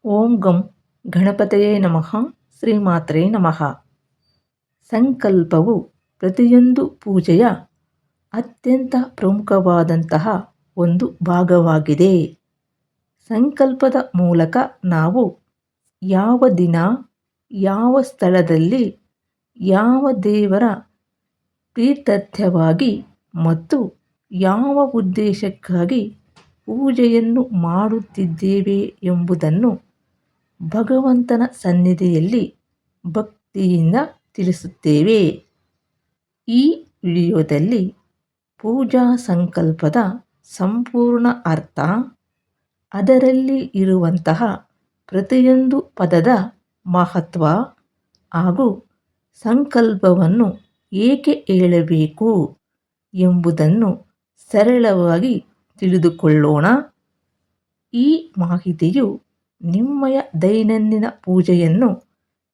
ಓಂ ಗಂ ಗಣಪತಯೇ ನಮಃ. ಶ್ರೀಮಾತ್ರೇ ನಮಃ. ಸಂಕಲ್ಪವು ಪ್ರತಿಯೊಂದು ಪೂಜೆಯ ಅತ್ಯಂತ ಪ್ರಮುಖವಾದಂತಹ ಒಂದು ಭಾಗವಾಗಿದೆ. ಸಂಕಲ್ಪದ ಮೂಲಕ ನಾವು ಯಾವ ದಿನ, ಯಾವ ಸ್ಥಳದಲ್ಲಿ, ಯಾವ ದೇವರ ಪ್ರೀತ್ಯರ್ಥವಾಗಿ ಮತ್ತು ಯಾವ ಉದ್ದೇಶಕ್ಕಾಗಿ ಪೂಜೆಯನ್ನು ಮಾಡುತ್ತಿದ್ದೇವೆ ಎಂಬುದನ್ನು ಭಗವಂತನ ಸನ್ನಿಧಿಯಲ್ಲಿ ಭಕ್ತಿಯಿಂದ ತಿಳಿಸುತ್ತೇವೆ. ಈ ವಿಡಿಯೋದಲ್ಲಿ ಪೂಜಾ ಸಂಕಲ್ಪದ ಸಂಪೂರ್ಣ ಅರ್ಥ, ಅದರಲ್ಲಿ ಇರುವಂತಹ ಪ್ರತಿಯೊಂದು ಪದದ ಮಹತ್ವ ಹಾಗೂ ಸಂಕಲ್ಪವನ್ನು ಏಕೆ ಹೇಳಬೇಕು ಎಂಬುದನ್ನು ಸರಳವಾಗಿ ತಿಳಿದುಕೊಳ್ಳೋಣ. ಈ ಮಾಹಿತಿಯು ನಿಮ್ಮಯ ದೈನಂದಿನ ಪೂಜೆಯನ್ನು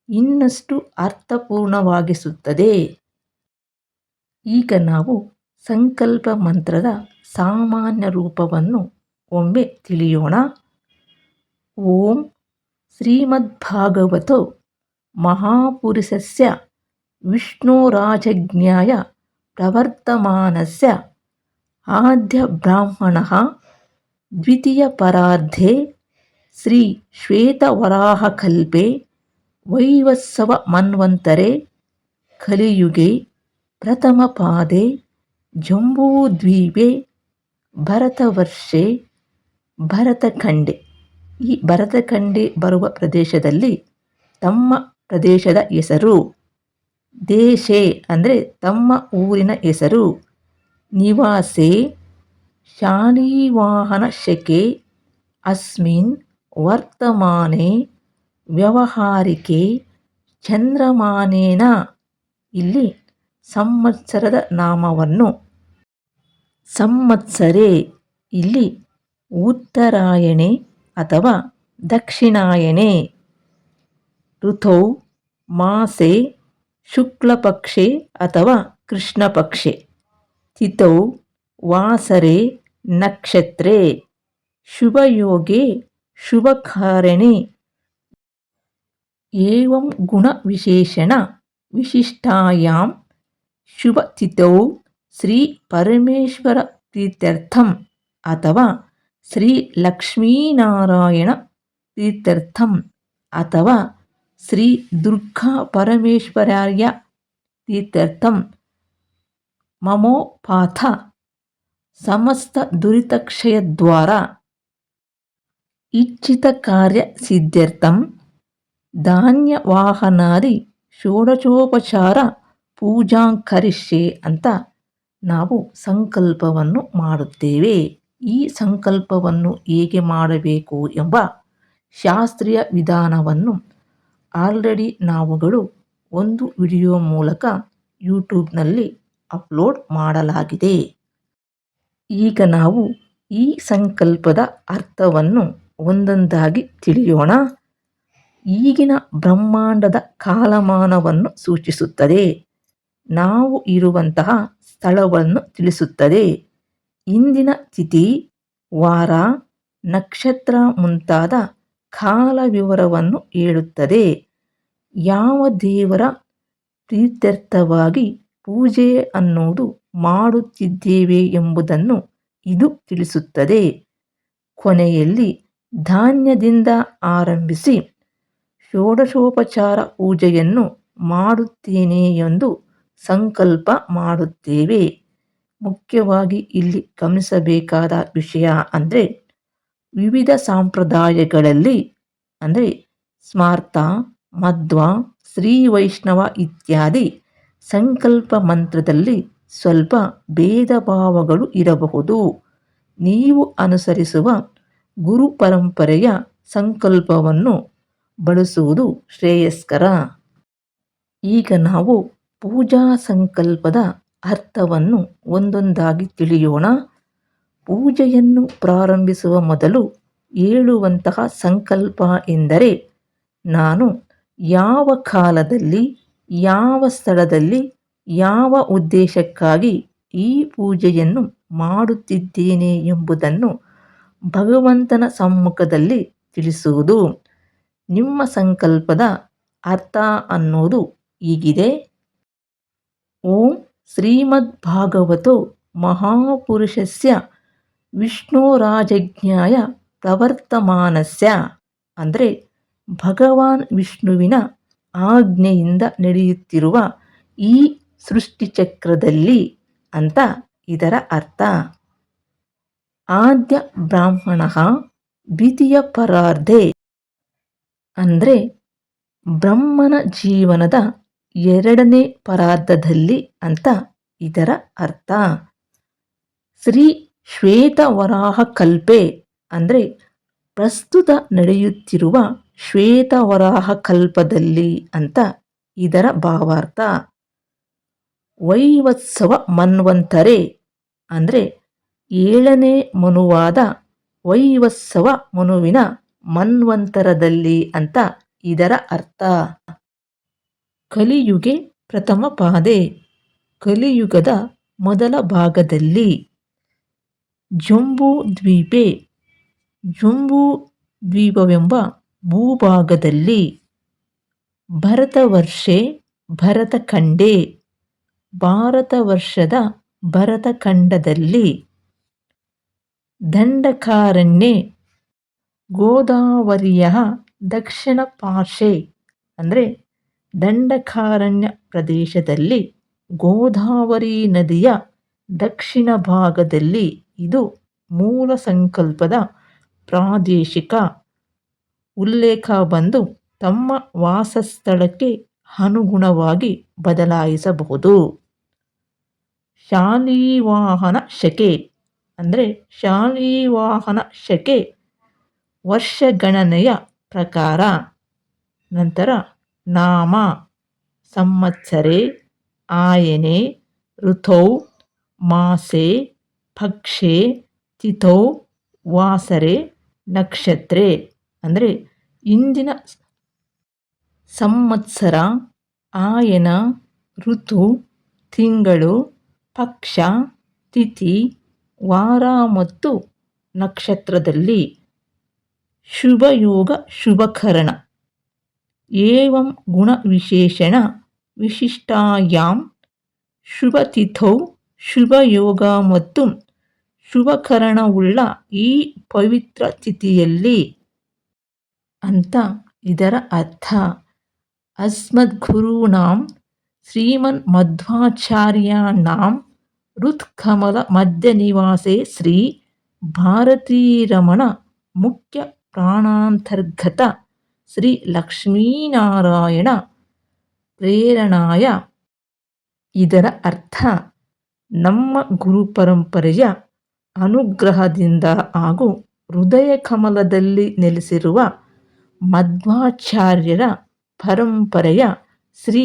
ಇನ್ನಷ್ಟು ಅರ್ಥಪೂರ್ಣವಾಗಿಸುತ್ತದೆ. ಈಗ ನಾವು ಸಂಕಲ್ಪ ಮಂತ್ರದ ಸಾಮಾನ್ಯ ರೂಪವನ್ನು ಒಮ್ಮೆ ತಿಳಿಯೋಣ. ಓಂ ಶ್ರೀಮದ್ಭಾಗವತೋ ಮಹಾಪುರುಷಸ್ಯ ವಿಷ್ಣೋರಾಜಜ್ಞಾಯ ಪ್ರವರ್ತಮಾನಸ್ಯ ಆದ್ಯ ಬ್ರಾಹ್ಮಣಃ ದ್ವಿತೀಯ ಪರಾರ್ಧೆ ಶ್ರೀ ಶ್ವೇತವರಾಹಕಲ್ಪೆ ವೈವಸ್ವತ ಮನ್ವಂತರೆ ಕಲಿಯುಗೆ ಪ್ರಥಮ ಪಾದೆ ಜಂಬೂದ್ವೀಪೆ ಭರತವರ್ಷೆ ಭರತಖಂಡೆ. ಈ ಭರತಖಂಡೆ ಬರುವ ಪ್ರದೇಶದಲ್ಲಿ ತಮ್ಮ ಪ್ರದೇಶದ ಹೆಸರು, ದೇಶೆ ಅಂದರೆ ತಮ್ಮ ಊರಿನ ಹೆಸರು, ನಿವಾಸೆ ಶಾಲಿವಾಹನ ಶಕೆ ಅಸ್ಮಿನ್ ವರ್ತಮಾನೆ ವ್ಯವಹಾರಿಕೆ ಚಂದ್ರಮಾನೇನ. ಇಲ್ಲಿ ಸಂವತ್ಸರದ ನಾಮವನ್ನು ಸಂವತ್ಸರೆ, ಇಲ್ಲಿ ಉತ್ತರಾಯಣೆ ಅಥವಾ ದಕ್ಷಿಣಾಯಣೆ, ಋತೌ ಮಾಸೆ ಶುಕ್ಲಪಕ್ಷೆ ಅಥವಾ ಕೃಷ್ಣಪಕ್ಷೆ, ತಿಥೌ ವಾಸರೆ ನಕ್ಷತ್ರೆ, ಶುಭಯೋಗೆ ಶುಭಕಾರಣೆ. ಏವಂ ಗುಣ ವಿಶೇಷಣ ವಿಶಿಷ್ಟಾಯಾಂ ಶುಭತಿಥೌ ಶ್ರೀ ಪರಮೇಶ್ವರ ಪ್ರೀತ್ಯರ್ಥಂ ಅಥವಾ ಶ್ರೀ ಲಕ್ಷ್ಮೀನಾರಾಯಣ ಪ್ರೀತ್ಯರ್ಥಂ ಅಥವಾ ಶ್ರೀ ದುರ್ಗಾ ಪರಮೇಶ್ವರಾರ್ಯ ಪ್ರೀತ್ಯರ್ಥಂ ಮಮೋಪಾಥ ಸಮಸ್ತ ದುರಿತಕ್ಷಯದ್ವಾರ ಇಚ್ಛಿತ ಕಾರ್ಯ ಸಿದ್ಧ್ಯರ್ಥಂ ಧಾನ್ಯವಾಹನಾದಿ ಷೋಡಶೋಪಚಾರ ಪೂಜಾಂಕರಿಷ್ಯೆ ಅಂತ ನಾವು ಸಂಕಲ್ಪವನ್ನು ಮಾಡುತ್ತೇವೆ. ಈ ಸಂಕಲ್ಪವನ್ನು ಹೇಗೆ ಮಾಡಬೇಕು ಎಂಬ ಶಾಸ್ತ್ರೀಯ ವಿಧಾನವನ್ನು ಆಲ್ರೆಡಿ ನಾವುಗಳು ಒಂದು ವಿಡಿಯೋ ಮೂಲಕ ಯೂಟ್ಯೂಬ್ನಲ್ಲಿ ಅಪ್ಲೋಡ್ ಮಾಡಲಾಗಿದೆ. ಈಗ ನಾವು ಈ ಸಂಕಲ್ಪದ ಅರ್ಥವನ್ನು ಒಂದೊಂದಾಗಿ ತಿಳಿಯೋಣ. ಈಗಿನ ಬ್ರಹ್ಮಾಂಡದ ಕಾಲಮಾನವನ್ನು ಸೂಚಿಸುತ್ತದೆ. ನಾವು ಇರುವಂತಹ ಸ್ಥಳವನ್ನು ತಿಳಿಸುತ್ತದೆ. ಇಂದಿನ ತಿಥಿ, ವಾರ, ನಕ್ಷತ್ರ ಮುಂತಾದ ಕಾಲ ವಿವರವನ್ನು ಹೇಳುತ್ತದೆ. ಯಾವ ದೇವರ ಪ್ರೀತ್ಯರ್ಥವಾಗಿ ಪೂಜೆ ಅನ್ನೋದು ಮಾಡುತ್ತಿದ್ದೇವೆ ಎಂಬುದನ್ನು ಇದು ತಿಳಿಸುತ್ತದೆ. ಕೊನೆಯಲ್ಲಿ ಧಾನ್ಯದಿಂದ ಆರಂಭಿಸಿ ಷೋಡಶೋಪಚಾರ ಪೂಜೆಯನ್ನು ಮಾಡುತ್ತೇನೆ ಎಂದು ಸಂಕಲ್ಪ ಮಾಡುತ್ತೇವೆ. ಮುಖ್ಯವಾಗಿ ಇಲ್ಲಿ ಗಮನಿಸಬೇಕಾದ ವಿಷಯ ಅಂದರೆ ವಿವಿಧ ಸಂಪ್ರದಾಯಗಳಲ್ಲಿ ಅಂದರೆ ಸ್ಮಾರ್ತ, ಮಧ್ವ, ಶ್ರೀ ವೈಷ್ಣವ ಇತ್ಯಾದಿ ಸಂಕಲ್ಪ ಮಂತ್ರದಲ್ಲಿ ಸ್ವಲ್ಪ ಭೇದ ಭಾವಗಳು ಇರಬಹುದು. ನೀವು ಅನುಸರಿಸುವ ಗುರು ಪರಂಪರೆಯ ಸಂಕಲ್ಪವನ್ನು ಬಳಸುವುದು ಶ್ರೇಯಸ್ಕರ. ಈಗ ನಾವು ಪೂಜಾ ಸಂಕಲ್ಪದ ಅರ್ಥವನ್ನು ಒಂದೊಂದಾಗಿ ತಿಳಿಯೋಣ. ಪೂಜೆಯನ್ನು ಪ್ರಾರಂಭಿಸುವ ಮೊದಲು ಹೇಳುವಂತಹ ಸಂಕಲ್ಪ ಎಂದರೆ, ನಾನು ಯಾವ ಕಾಲದಲ್ಲಿ, ಯಾವ ಸ್ಥಳದಲ್ಲಿ, ಯಾವ ಉದ್ದೇಶಕ್ಕಾಗಿ ಈ ಪೂಜೆಯನ್ನು ಮಾಡುತ್ತಿದ್ದೇನೆ ಎಂಬುದನ್ನು ಭಗವಂತನ ಸಮ್ಮುಖದಲ್ಲಿ ತಿಳಿಸುವುದು. ನಿಮ್ಮ ಸಂಕಲ್ಪದ ಅರ್ಥ ಅನ್ನೋದು ಹೀಗಿದೆ. ಓಂ ಶ್ರೀಮದ್ ಭಾಗವತೋ ಮಹಾಪುರುಷಸ್ಯ ವಿಷ್ಣೋರಾಜಜ್ಞಾಯ ಪ್ರವರ್ತಮಾನಸ್ಯ ಅಂದರೆ ಭಗವಾನ್ ವಿಷ್ಣುವಿನ ಆಜ್ಞೆಯಿಂದ ನಡೆಯುತ್ತಿರುವ ಈ ಸೃಷ್ಟಿಚಕ್ರದಲ್ಲಿ ಅಂತ ಇದರ ಅರ್ಥ. ಆದ್ಯ ಬ್ರಾಹ್ಮಣ ದ್ವಿತೀಯ ಪರಾರ್ಧೆ ಅಂದರೆ ಬ್ರಹ್ಮನ ಜೀವನದ ಎರಡನೇ ಪರಾರ್ಧದಲ್ಲಿ ಅಂತ ಇದರ ಅರ್ಥ. ಶ್ರೀ ಶ್ವೇತವರಾಹ ಕಲ್ಪೆ ಅಂದರೆ ಪ್ರಸ್ತುತ ನಡೆಯುತ್ತಿರುವ ಶ್ವೇತವರಾಹ ಕಲ್ಪದಲ್ಲಿ ಅಂತ ಇದರ ಭಾವಾರ್ಥ. ವೈವತ್ಸವ ಮನ್ವಂತರೆ ಅಂದರೆ 7ನೇ ಮನುವಾದ ವೈವತ್ಸವ ಮನುವಿನ ಮನ್ವಂತರದಲ್ಲಿ ಅಂತ ಇದರ ಅರ್ಥ. ಕಲಿಯುಗೆ ಪ್ರಥಮ ಪಾದೆ ಕಲಿಯುಗದ ಮೊದಲ ಭಾಗದಲ್ಲಿ. ಜಂಬೂ ದ್ವೀಪೆ ಜಂಬೂ ದ್ವೀಪವೆಂಬ ಭೂಭಾಗದಲ್ಲಿ. ಭರತವರ್ಷೆ ಭರತಖಂಡೇ ಭಾರತವರ್ಷದ ಭರತಖಂಡದಲ್ಲಿ. ದಂಡಕಾರಣ್ಯೆ ಗೋದಾವರಿಯ ದಕ್ಷಿಣ ಪಾರ್ಶ್ವೆ ಅಂದರೆ ದಂಡಕಾರಣ್ಯ ಪ್ರದೇಶದಲ್ಲಿ ಗೋದಾವರಿ ನದಿಯ ದಕ್ಷಿಣ ಭಾಗದಲ್ಲಿ. ಇದು ಮೂಲ ಸಂಕಲ್ಪದ ಪ್ರಾದೇಶಿಕ ಉಲ್ಲೇಖ ಬಂದು ತಮ್ಮ ವಾಸಸ್ಥಳಕ್ಕೆ ಅನುಗುಣವಾಗಿ ಬದಲಾಯಿಸಬಹುದು. ಶಾಲಿವಾಹನ ಶಕೆ ಅಂದರೆ ಶಾಲಿವಾಹನ ಶಕೆ ವರ್ಷಗಣನೆಯ ಪ್ರಕಾರ. ನಂತರ ನಾಮ ಸಂವತ್ಸರೆ ಆಯನೆ ಋತೌ ಮಾಸೆ ಪಕ್ಷೆ ತಿಥೌ ವಾಸರೆ ನಕ್ಷತ್ರೆ ಅಂದರೆ ಇಂದಿನ ಸಂವತ್ಸರ, ಆಯನ, ಋತು, ತಿಂಗಳು, ಪಕ್ಷ, ತಿಥಿ, ವಾರ ಮತ್ತು ನಕ್ಷತ್ರದಲ್ಲಿ. ಶುಭಯೋಗ ಶುಭಕರಣ ಏವಂ ಗುಣವಿಶೇಷಣ ವಿಶಿಷ್ಟಾಯಾಂ ಶುಭತಿಥೌ ಶುಭಯೋಗ ಮತ್ತು ಶುಭಕರಣವುಳ್ಳ ಈ ಪವಿತ್ರ ತಿಥಿಯಲ್ಲಿ ಅಂತ ಇದರ ಅರ್ಥ. ಅಸ್ಮದ್ಗುರುಣಾಂ ಶ್ರೀಮನ್ ಮಧ್ವಾಚಾರ್ಯಾಣಾಂ ಹೃತ್ಕಮಲ ಮಧ್ಯನಿವಾಸೆ ಶ್ರೀ ಭಾರತೀರಮಣ ಮುಖ್ಯ ಪ್ರಾಣಾಂತರ್ಗತ ಶ್ರೀ ಲಕ್ಷ್ಮೀನಾರಾಯಣ ಪ್ರೇರಣಾಯ. ಇದರ ಅರ್ಥ ನಮ್ಮ ಗುರುಪರಂಪರೆಯ ಅನುಗ್ರಹದಿಂದ ಹಾಗೂ ಹೃದಯ ಕಮಲದಲ್ಲಿ ನೆಲೆಸಿರುವ ಮಧ್ವಾಚಾರ್ಯರ ಪರಂಪರೆಯ ಶ್ರೀ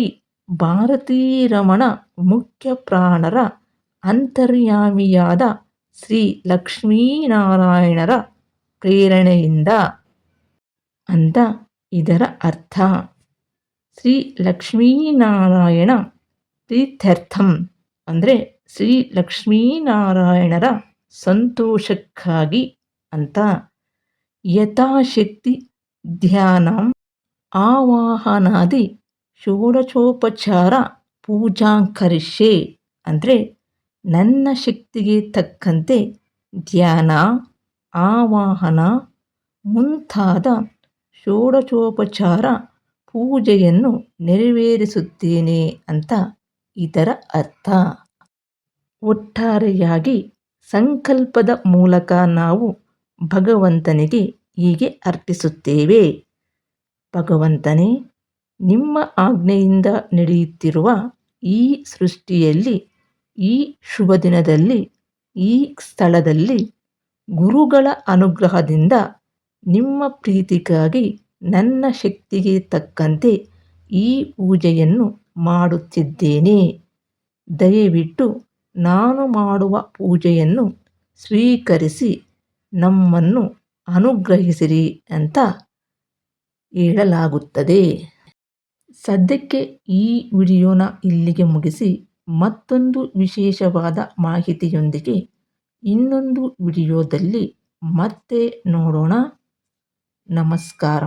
ಭಾರತೀರಮಣ ಮುಖ್ಯ ಪ್ರಾಣರ ಅಂತರ್ಯಾಮಿಯಾದ ಶ್ರೀ ಲಕ್ಷ್ಮೀನಾರಾಯಣರ ಪ್ರೇರಣೆಯಿಂದ ಅಂತ ಇದರ ಅರ್ಥ. ಶ್ರೀ ಲಕ್ಷ್ಮೀನಾರಾಯಣ ಪ್ರೀತ್ಯರ್ಥಂ ಅಂದರೆ ಶ್ರೀ ಲಕ್ಷ್ಮೀನಾರಾಯಣರ ಸಂತೋಷಕ್ಕಾಗಿ ಅಂತ. ಯಥಾಶಕ್ತಿ ಧ್ಯಾನ ಆವಾಹನಾದಿ ಷೋಡಶೋಪಚಾರ ಪೂಜಾಂಕರಿಷ್ಯೆ ಅಂದರೆ ನನ್ನ ಶಕ್ತಿಗೆ ತಕ್ಕಂತೆ ಧ್ಯಾನ, ಆವಾಹನ ಮುಂತಾದ ಷೋಡಶೋಪಚಾರ ಪೂಜೆಯನ್ನು ನೆರವೇರಿಸುತ್ತೇನೆ ಅಂತ ಇದರ ಅರ್ಥ. ಒಟ್ಟಾರೆಯಾಗಿ ಸಂಕಲ್ಪದ ಮೂಲಕ ನಾವು ಭಗವಂತನಿಗೆ ಹೀಗೆ ಅರ್ಪಿಸುತ್ತೇವೆ. ಭಗವಂತನೇ, ನಿಮ್ಮ ಆಜ್ಞೆಯಿಂದ ನಡೆಯುತ್ತಿರುವ ಈ ಸೃಷ್ಟಿಯಲ್ಲಿ, ಈ ಶುಭ ದಿನದಲ್ಲಿ, ಈ ಸ್ಥಳದಲ್ಲಿ ಗುರುಗಳ ಅನುಗ್ರಹದಿಂದ ನಿಮ್ಮ ಪ್ರೀತಿಗಾಗಿ ನನ್ನ ಶಕ್ತಿಗೆ ತಕ್ಕಂತೆ ಈ ಪೂಜೆಯನ್ನು ಮಾಡುತ್ತಿದ್ದೇನೆ. ದಯವಿಟ್ಟು ನಾನು ಮಾಡುವ ಪೂಜೆಯನ್ನು ಸ್ವೀಕರಿಸಿ ನಮ್ಮನ್ನು ಅನುಗ್ರಹಿಸಿರಿ ಅಂತ ಹೇಳಲಾಗುತ್ತದೆ. ಸದ್ಯಕ್ಕೆ ಈ ವಿಡಿಯೋನ ಇಲ್ಲಿಗೆ ಮುಗಿಸಿ ಮತ್ತೊಂದು ವಿಶೇಷವಾದ ಮಾಹಿತಿಯೊಂದಿಗೆ ಇನ್ನೊಂದು ವಿಡಿಯೋದಲ್ಲಿ ಮತ್ತೆ ನೋಡೋಣ. ನಮಸ್ಕಾರ.